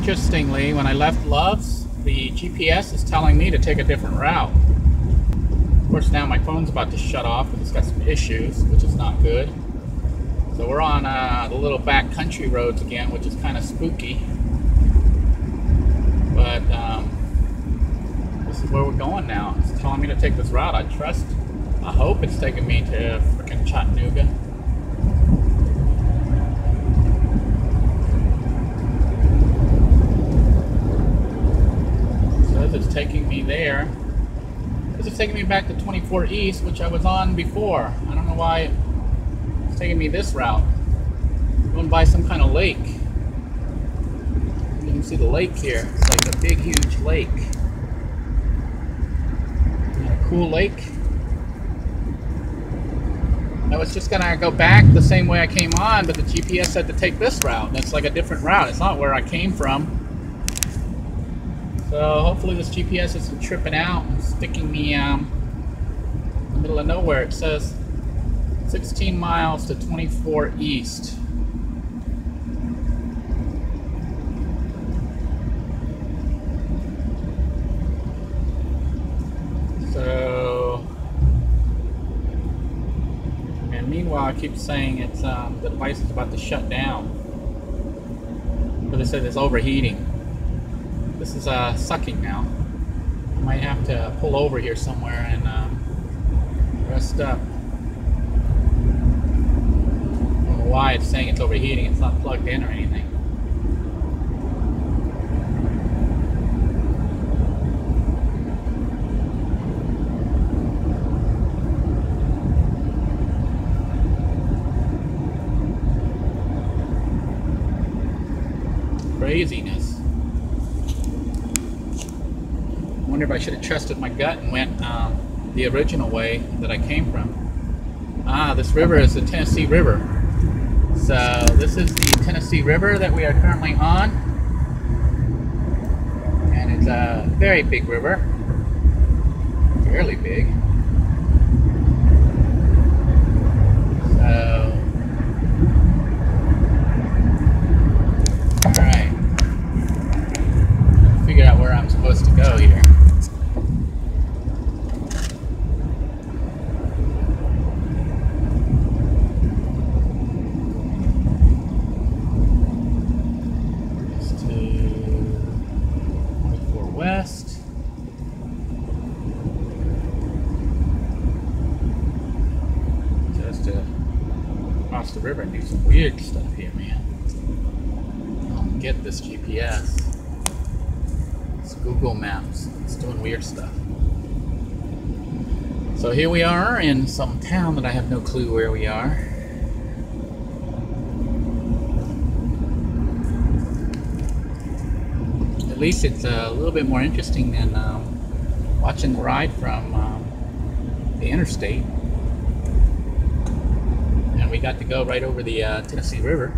Interestingly, when I left Love's, the GPS is telling me to take a different route. Of course, now my phone's about to shut off because it's got some issues, which is not good. So we're on the little back country roads again, which is kind of spooky. But this is where we're going now. It's telling me to take this route. I hope it's taking me to frickin' Chattanooga. It's taking me there. It's taking me back to 24 East, which I was on before. I don't know why it's taking me this route. Going by some kind of lake. You can see the lake here. It's like a big, huge lake. A cool lake. I was just gonna go back the same way I came on, but the GPS said to take this route. That's like a different route. It's not where I came from. So hopefully this GPS isn't tripping out and sticking me in the middle of nowhere. It says 16 miles to 24 East. So, and meanwhile I keep saying it's the device is about to shut down. But they said it's overheating. This is sucking now. I might have to pull over here somewhere and rest up. I don't know why it's saying it's overheating. It's not plugged in or anything. Craziness. I wonder if I should have trusted my gut and went the original way that I came from. This river is the Tennessee River. So this is the Tennessee River that we are currently on. And it's a very big river. Fairly big. So, alright. Figure out where I'm supposed to go here. West. Just to cross the river and do some weird stuff here, man. I don't get this GPS. It's Google Maps. It's doing weird stuff. So here we are in some town that I have no clue where we are. At least it's a little bit more interesting than watching the ride from the interstate. And we got to go right over the Tennessee River.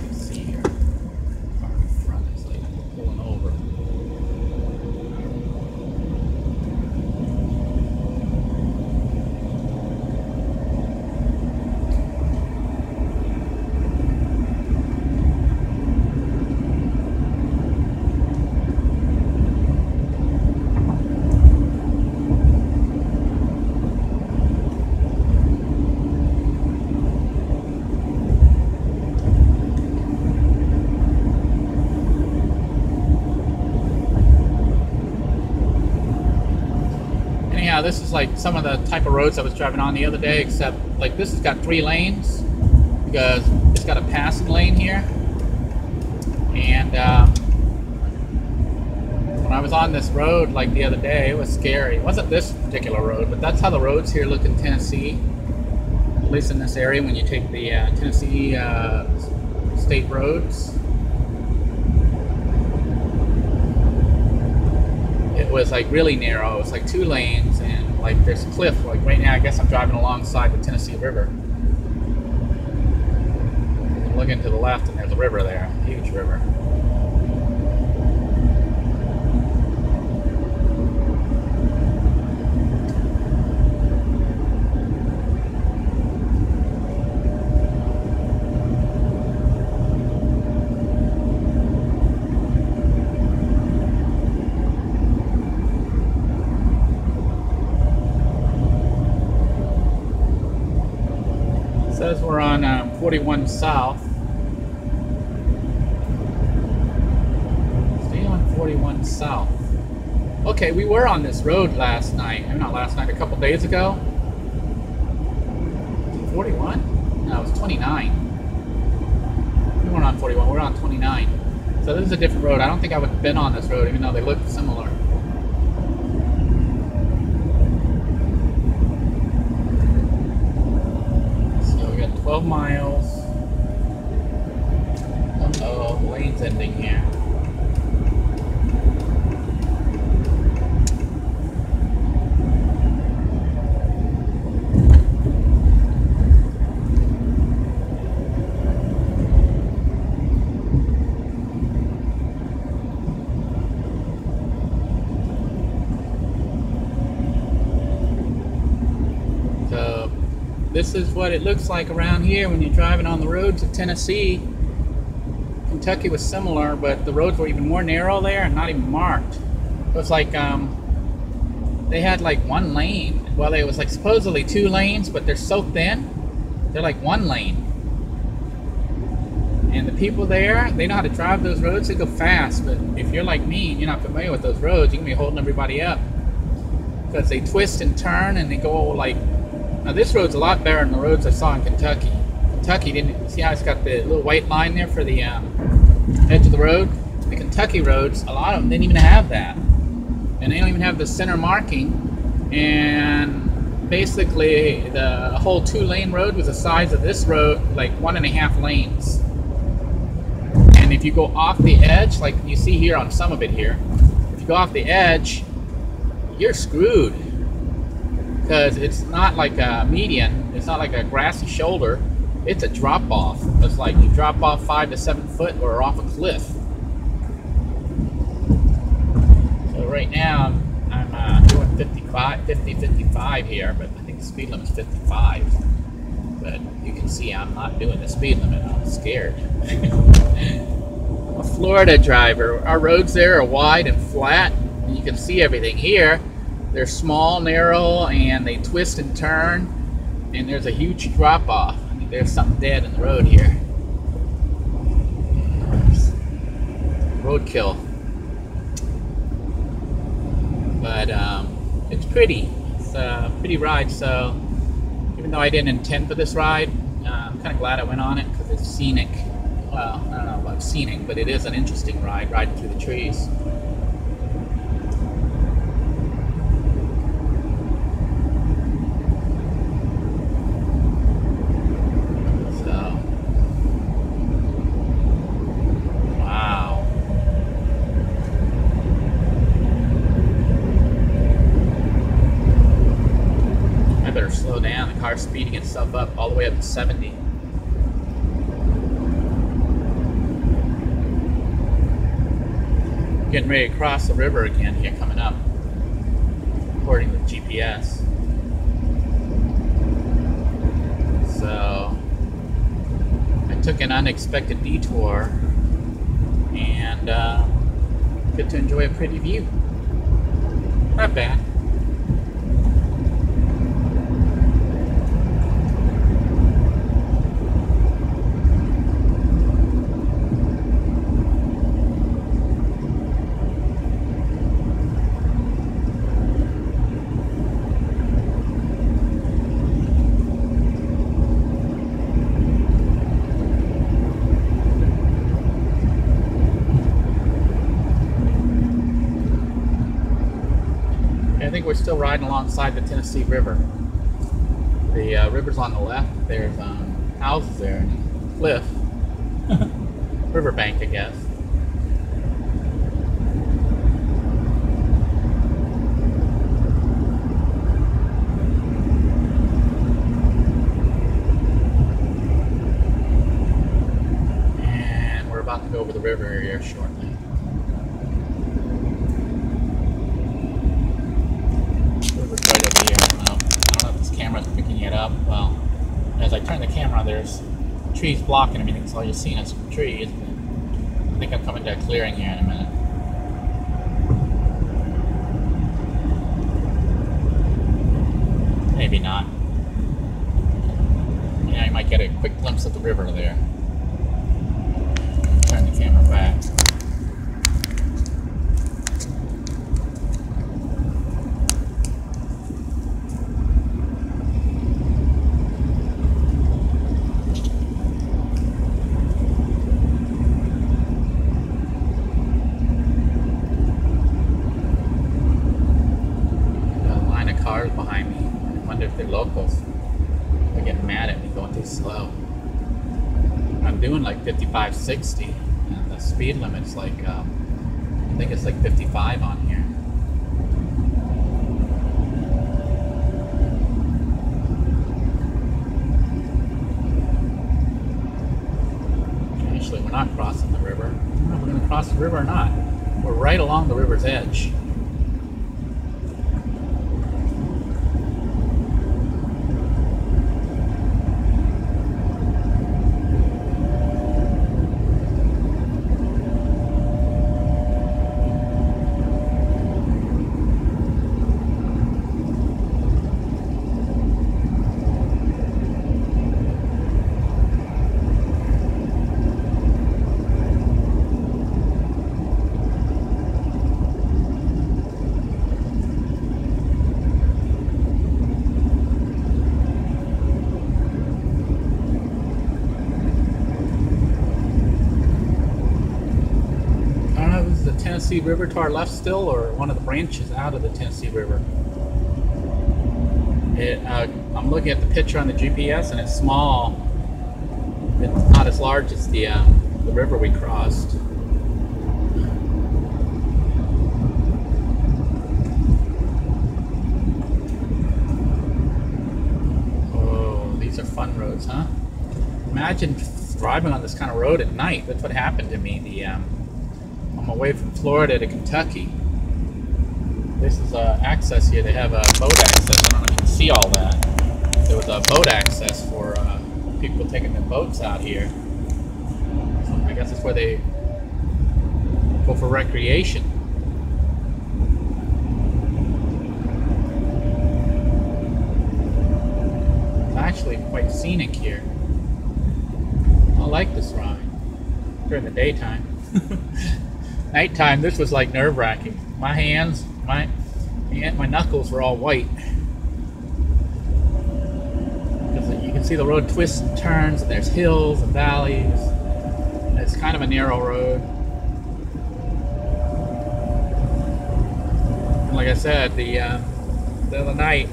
Let's see here. Far in front, it's like pulling over. Anyhow, this is like some of the type of roads I was driving on the other day, except like this has got 3 lanes because it's got a passing lane here. And when I was on this road like the other day, it was scary. It wasn't this particular road, but that's how the roads here look in Tennessee, at least in this area when you take the Tennessee state roads. It was like really narrow. It was like 2 lanes and like there's a cliff. Like right now I guess I'm driving alongside the Tennessee River. I'm looking to the left and there's a river there, a huge river. 41 south. Stay on 41 south. Okay, we were on this road last night. Not last night, a couple days ago. 41? No, it was 29. We weren't on 41, we were on 29. So this is a different road. I don't think I would have been on this road, even though they look similar. So we got 12 miles. Uh-oh, the lane's ending here. This is what it looks like around here when you're driving on the roads of Tennessee. Kentucky was similar, but the roads were even more narrow there and not even marked. It was like they had like one lane. Well, it was like supposedly 2 lanes, but they're so thin, they're like 1 lane. And the people there, they know how to drive those roads. They go fast, but if you're like me and you're not familiar with those roads, you can be holding everybody up because they twist and turn and they go like. Now this road's a lot better than the roads I saw in Kentucky. Kentucky, didn't see how it's got the little white line there for the edge of the road? The Kentucky roads, a lot of them didn't even have that. And they don't even have the center marking. And basically the whole 2-lane road was the size of this road, like 1.5 lanes. And if you go off the edge, like you see here on some of it here, if you go off the edge, you're screwed. Because it's not like a median, it's not like a grassy shoulder, it's a drop off. It's like you drop off 5 to 7 foot or off a cliff. So right now I'm doing 55 here, but I think the speed limit's 55. But you can see I'm not doing the speed limit, I'm scared. I'm a Florida driver. Our roads there are wide and flat, and you can see everything here. They're small, narrow, and they twist and turn, and there's a huge drop-off. I think there's something dead in the road here. Roadkill. But it's pretty. It's a pretty ride, so even though I didn't intend for this ride, I'm kind of glad I went on it because it's scenic. Well, I don't know about scenic, but it is an interesting ride, riding through the trees. Slow down, the car's speeding itself up all the way up to 70. Getting ready to cross the river again here coming up, according to GPS. So I took an unexpected detour and get to enjoy a pretty view. Not bad. I think we're still riding alongside the Tennessee River. The river's on the left. There's houses there and a cliff. Riverbank, I guess. And we're about to go over the river here shortly. Camera's picking it up. Well, as I turn the camera, there's trees blocking everything, so all you're seeing is trees. I think I'm coming to a clearing here in a minute. Maybe not. Yeah, you might get a quick glimpse of the river there. Turn the camera back. Cars behind me. I wonder if they're locals. They're getting mad at me going too slow. I'm doing like 55, 60, and the speed limit's like, I think it's like 55 on here. Actually, we're not crossing the river. I don't know if we're going to cross the river or not. We're right along the river's edge. Tennessee River to our left still, or one of the branches out of the Tennessee River. I'm looking at the picture on the GPS, and it's small. It's not as large as the river we crossed. Oh, these are fun roads, huh? Imagine driving on this kind of road at night. That's what happened to me. I'm away from Florida to Kentucky. This is access here. They have a boat access. I don't know if you can see all that. There was a boat access for people taking their boats out here. So I guess that's where they go for recreation. It's actually quite scenic here. I like this ride during the daytime. Nighttime, this was like nerve-wracking. My hands, my knuckles were all white. Because you can see the road twists and turns, and there's hills and valleys. And it's kind of a narrow road. And like I said, the other night,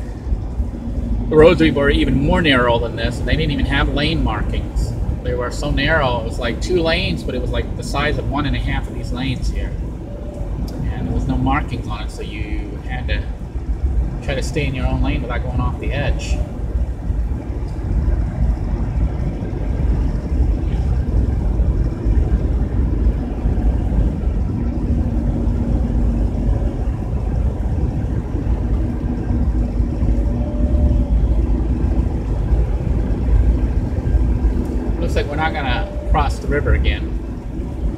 the roads were even more narrow than this, and they didn't even have lane markings. They were so narrow, it was like 2 lanes, but it was like the size of 1.5 of these lanes here. And there was no markings on it, so you had to try to stay in your own lane without going off the edge. Looks like we're not going to cross the river again,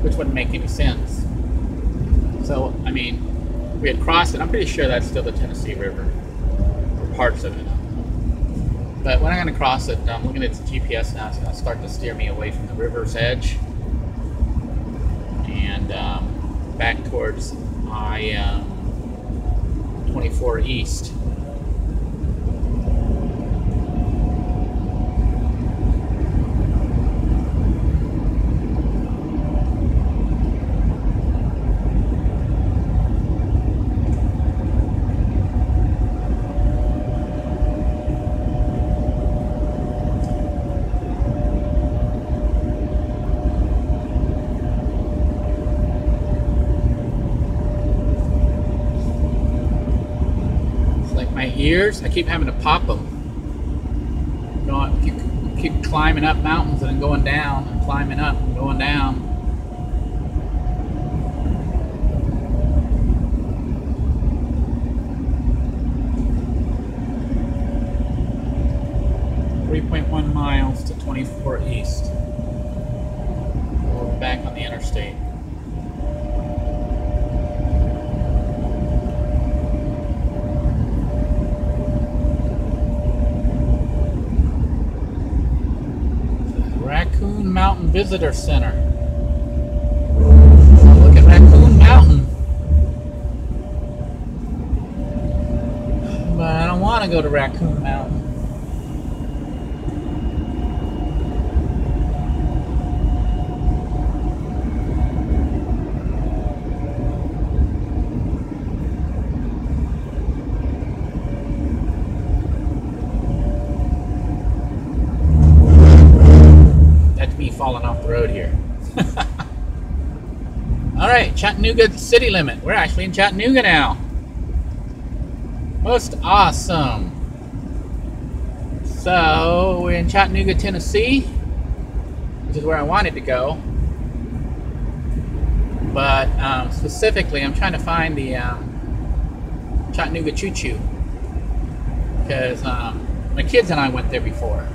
which wouldn't make any sense. So, I mean, we had crossed it. I'm pretty sure that's still the Tennessee River, or parts of it. But we're not going to cross it. I'm looking at the GPS now. It's going to start to steer me away from the river's edge and back towards I-24 East. Ears, I keep having to pop them. Keep climbing up mountains and then going down, and climbing up and going down. .1 miles to 24 East. We're back on the interstate. visitor center. Look at Raccoon Mountain. But I don't want to go to Raccoon Mountain. That's me falling off the road here. Alright, Chattanooga city limit. We're actually in Chattanooga now. Most awesome. So we're in Chattanooga, Tennessee, which is where I wanted to go. But specifically, I'm trying to find the Chattanooga Choo Choo, because my kids and I went there before.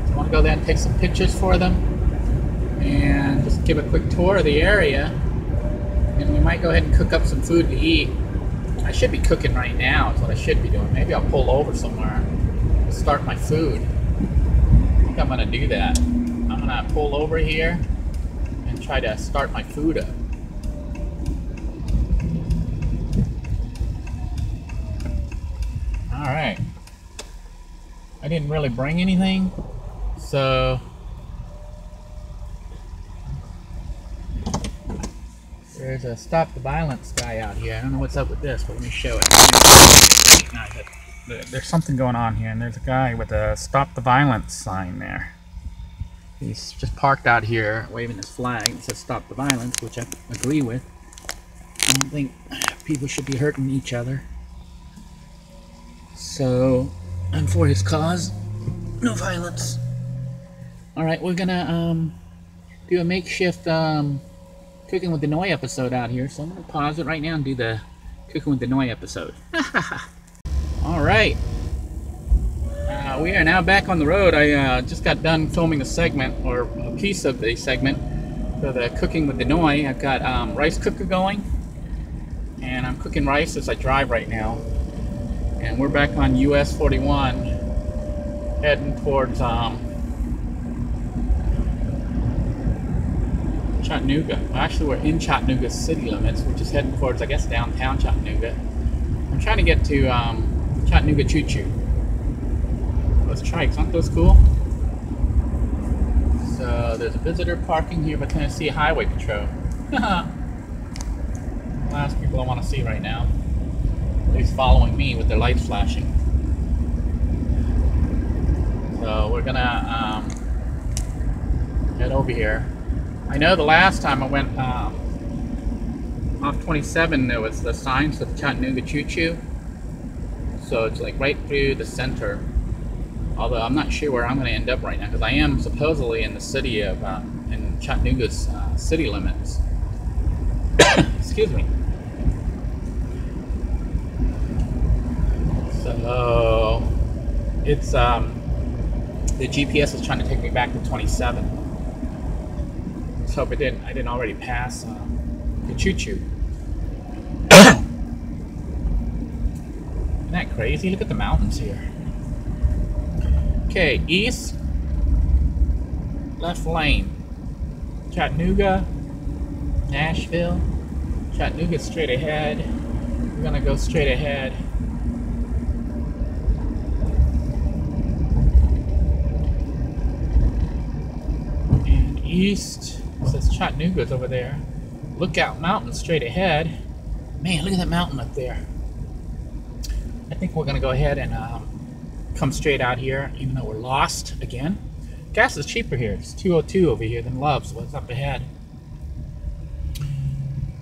So I want to go there and take some pictures for them and just give a quick tour of the area. And we might go ahead and cook up some food to eat. I should be cooking right now is what I should be doing. Maybe I'll pull over somewhere and start my food. I think I'm going to do that. I'm going to pull over here and try to start my food up. Alright. I didn't really bring anything, so there's a Stop the Violence guy out here. I don't know what's up with this, but let me show it. There's something going on here, and there's a guy with a Stop the Violence sign there. He's just parked out here waving his flag. It says Stop the Violence, which I agree with. I don't think people should be hurting each other. So, I'm for his cause. No violence. Alright, we're gonna do a makeshift Cooking with Denoy episode out here, so I'm going to pause it right now and do the Cooking with Denoy episode. Alright. We are now back on the road. I just got done filming a segment, or a piece of the segment, for the Cooking with Denoy. I've got rice cooker going, and I'm cooking rice as I drive right now. And we're back on US 41, heading towards Chattanooga. Well, actually, we're in Chattanooga city limits, which is heading towards, I guess, downtown Chattanooga. I'm trying to get to Chattanooga Choo Choo. Those trikes, aren't those cool? So there's a visitor parking here by Tennessee Highway Patrol. Last people I want to see right now. He's following me with their lights flashing. So we're gonna head over here. I know the last time I went off 27, there was the signs for the Chattanooga Choo Choo. So it's like right through the center. Although I'm not sure where I'm going to end up right now, because I am supposedly in the city of, in Chattanooga's city limits. Excuse me. So it's the GPS is trying to take me back to 27. Let's hope I didn't already pass the Choo Choo. Isn't that crazy? Look at the mountains here. Okay, east, left lane. Chattanooga, Nashville. Chattanooga straight ahead. We're gonna go straight ahead. And east, it says Chattanooga's over there. Lookout Mountain straight ahead. Man, look at that mountain up there. I think we're gonna go ahead and come straight out here, even though we're lost again. Gas is cheaper here. It's $2.02 over here than Love's. What's up ahead?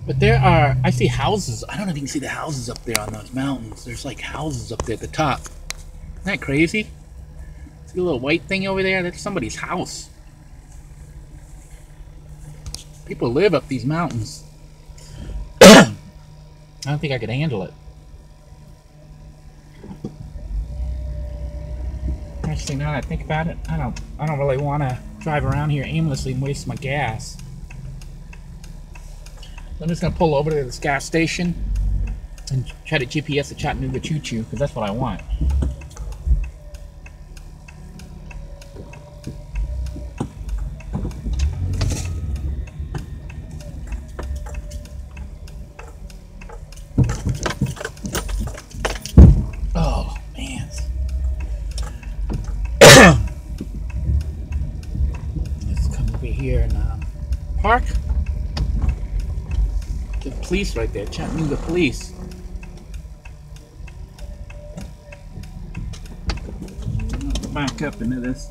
But there are, I see houses. I don't know if you can see the houses up there on those mountains. There's like houses up there at the top. Isn't that crazy? See a little white thing over there? That's somebody's house. People live up these mountains. I don't think I could handle it. Actually, now that I think about it, I don't really want to drive around here aimlessly and waste my gas. So I'm just going to pull over to this gas station and try to GPS the Chattanooga Choo Choo, because that's what I want. over here in park. The police right there, Chattanooga police. Back up into this.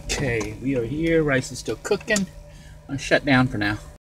Okay, we are here. Rice is still cooking. I'm shut down for now.